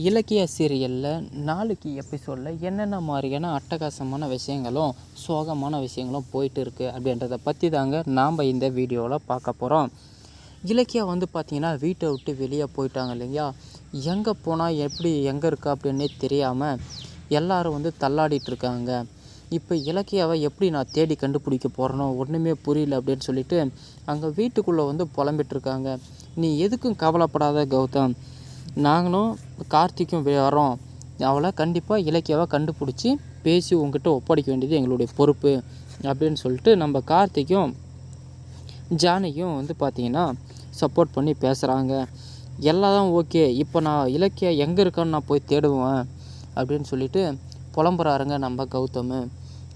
இலக்கிய சீரியலில் நாளைக்கு எபிசோடில் என்னென்ன மாதிரியான அட்டகாசமான விஷயங்களும் சோகமான விஷயங்களும் போயிட்டு இருக்குது அப்படின்றத பற்றி தாங்க நாம் இந்த வீடியோவில் பார்க்க போகிறோம். இலக்கியா பார்த்திங்கன்னா வீட்டை விட்டு வெளியே போயிட்டாங்க இல்லையா. எங்கே போனால் எப்படி எங்கே இருக்கா அப்படின்னே தெரியாமல் எல்லோரும் தள்ளாடிட்டு இருக்காங்க. இப்போ இலக்கியாவை எப்படி நான் தேடி கண்டுபிடிக்க போகிறேனோ ஒன்றுமே புரியல அப்படின்னு சொல்லிட்டு அங்கே வீட்டுக்குள்ளே புலம்பிட்டுருக்காங்க. நீ எதுக்கும் கவலைப்படாத கௌதம், நாங்களும் கார்த்திக்கும் வரோம், அவளை கண்டிப்பாக இலக்கியாவை கண்டுபிடிச்சி பேசி உங்ககிட்ட ஒப்படைக்க வேண்டியது எங்களுடைய பொறுப்பு அப்படின்னு சொல்லிட்டு நம்ம கார்த்திக்கும் ஜானகியும் பார்த்திங்கன்னா சப்போர்ட் பண்ணி பேசுகிறாங்க. எல்லாம் ஓகே, இப்போ நான் இலக்கியா எங்கே இருக்கான்னு நான் போய் தேடுவேன் அப்படின்னு சொல்லிட்டு புலம்புறாருங்க நம்ம கௌதம்.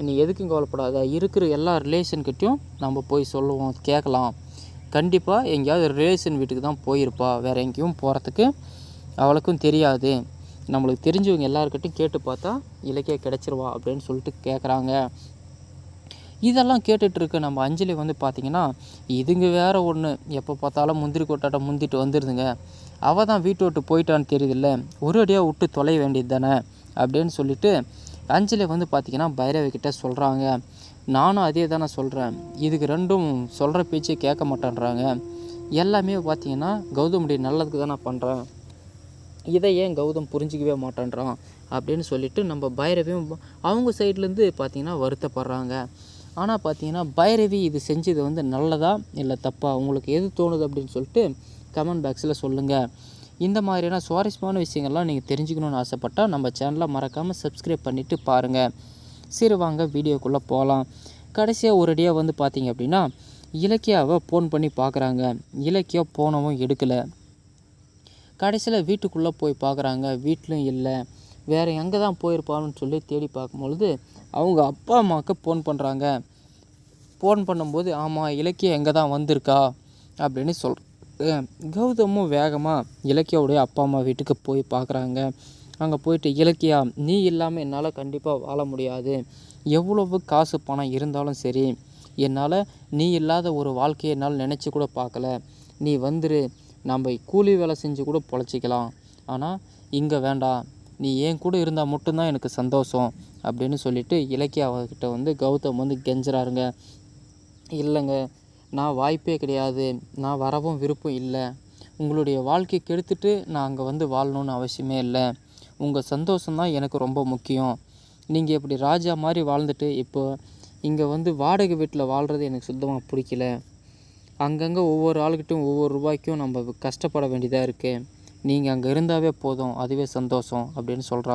நீ எதுக்கும் கவலைப்படாத, இருக்கிற எல்லா ரிலேஷன்கிட்டையும் நம்ம போய் சொல்லுவோம், கேட்கலாம். கண்டிப்பாக எங்கேயாவது ரிலேஷன் வீட்டுக்கு தான் போயிருப்பா, வேறு எங்கேயும் போகிறதுக்கு அவளுக்கும் தெரியாது. நம்மளுக்கு தெரிஞ்சவங்க எல்லாருக்கிட்டையும் கேட்டு பார்த்தா இலக்கியா கிடச்சிருவா அப்படின்னு சொல்லிட்டு கேட்குறாங்க. இதெல்லாம் கேட்டுட்ருக்கு நம்ம அஞ்சலி பார்த்திங்கன்னா இதுங்க வேறு ஒன்று, எப்போ பார்த்தாலும் முந்திரி கொட்டாட்டம் முந்திட்டு வந்துடுதுங்க. அவள் தான் வீட்டு விட்டு போயிட்டான்னு தெரியுதில்ல, ஒரு அடியாக விட்டு தொலைய வேண்டியது தானே அப்படின்னு சொல்லிட்டு அஞ்சலி பார்த்திங்கன்னா பைரவி கிட்டே சொல்கிறாங்க. நானும் அதே தானே சொல்கிறேன், இதுக்கு ரெண்டும் சொல்கிற பேச்சு கேட்க மாட்டேன்றாங்க. எல்லாமே பார்த்திங்கன்னா கௌதமுடைய நல்லதுக்கு தான் நான் பண்ணுறேன், இதை ஏன் கௌதம் புரிஞ்சிக்கவே மாட்டேன்றான் அப்படின்னு சொல்லிட்டு நம்ம பைரவியும் அவங்க சைட்லேருந்து பார்த்திங்கன்னா வருத்தப்படுறாங்க. ஆனால் பார்த்திங்கன்னா பைரவி இது செஞ்சது நல்லதா இல்லை தப்பா, உங்களுக்கு எது தோணுது அப்படின்னு சொல்லிட்டு கமெண்ட் பாக்ஸில் சொல்லுங்கள். இந்த மாதிரியான சுவாரஸ்யமான விஷயங்கள்லாம் நீங்கள் தெரிஞ்சுக்கணுன்னு ஆசைப்பட்டால் நம்ம சேனலை மறக்காமல் சப்ஸ்கிரைப் பண்ணிவிட்டு பாருங்கள். சரி வாங்க வீடியோக்குள்ளே போகலாம். கடைசியாக ஒரு அடியாக பார்த்திங்க அப்படின்னா இலக்கியாவை ஃபோன் பண்ணி பார்க்குறாங்க. இலக்கியா போனவும் எடுக்கலை. கடைசியில் வீட்டுக்குள்ளே போய் பார்க்குறாங்க, வீட்டிலும் இல்லை. வேறு எங்கே தான் போயிருப்பான்னு சொல்லி தேடி பார்க்கும்பொழுது அவங்க அப்பா அம்மாவுக்கு ஃபோன் பண்ணுறாங்க. ஃபோன் பண்ணும்போது ஆமாம் இலக்கியா எங்கே தான் வந்திருக்கா அப்படின்னு சொல்கிறாங்க. கௌதமும் வேகமாக இலக்கியாவுடைய அப்பா அம்மா வீட்டுக்கு போய் பார்க்குறாங்க. அங்கே போயிட்டு இலக்கியா, நீ இல்லாமல் என்னால் கண்டிப்பாக வாழ முடியாது, எவ்வளவு காசு பணம் இருந்தாலும் சரி, என்னால் நீ இல்லாத ஒரு வாழ்க்கையை என்னால் நினச்சி கூட பார்க்கல. நீ வந்துரு, நம்ம கூலி வேலை செஞ்சு கூட பொழைச்சிக்கலாம், ஆனால் இங்கே வேண்டாம், நீ ஏன் கூட இருந்தால் மட்டும்தான் எனக்கு சந்தோஷம் அப்படின்னு சொல்லிட்டு இலக்கியா அவர்கிட்ட கௌதம் கெஞ்சுறாருங்க. இல்லைங்க, நான் வாய்ப்பே கிடையாது, நான் வரவும் விருப்பம் இல்லை, உங்களுடைய வாழ்க்கை கெடுத்துட்டு நான் அங்கே வாழணுன்னு அவசியமே இல்லை, உங்கள் சந்தோஷம்தான் எனக்கு ரொம்ப முக்கியம். நீங்கள் இப்படி ராஜா மாதிரி வாழ்ந்துட்டு இப்போ இங்கே வாடகை வீட்டில் வாழ்கிறது எனக்கு சுத்தமாக பிடிக்கல. அங்கங்கே ஒவ்வொரு ஆளுக்கிட்டும் ஒவ்வொரு ரூபாய்க்கும் நம்ம கஷ்டப்பட வேண்டியதாக இருக்குது, நீங்கள் அங்கே இருந்தாவே போதும், அதுவே சந்தோஷம் அப்படின்னு சொல்கிறாங்க.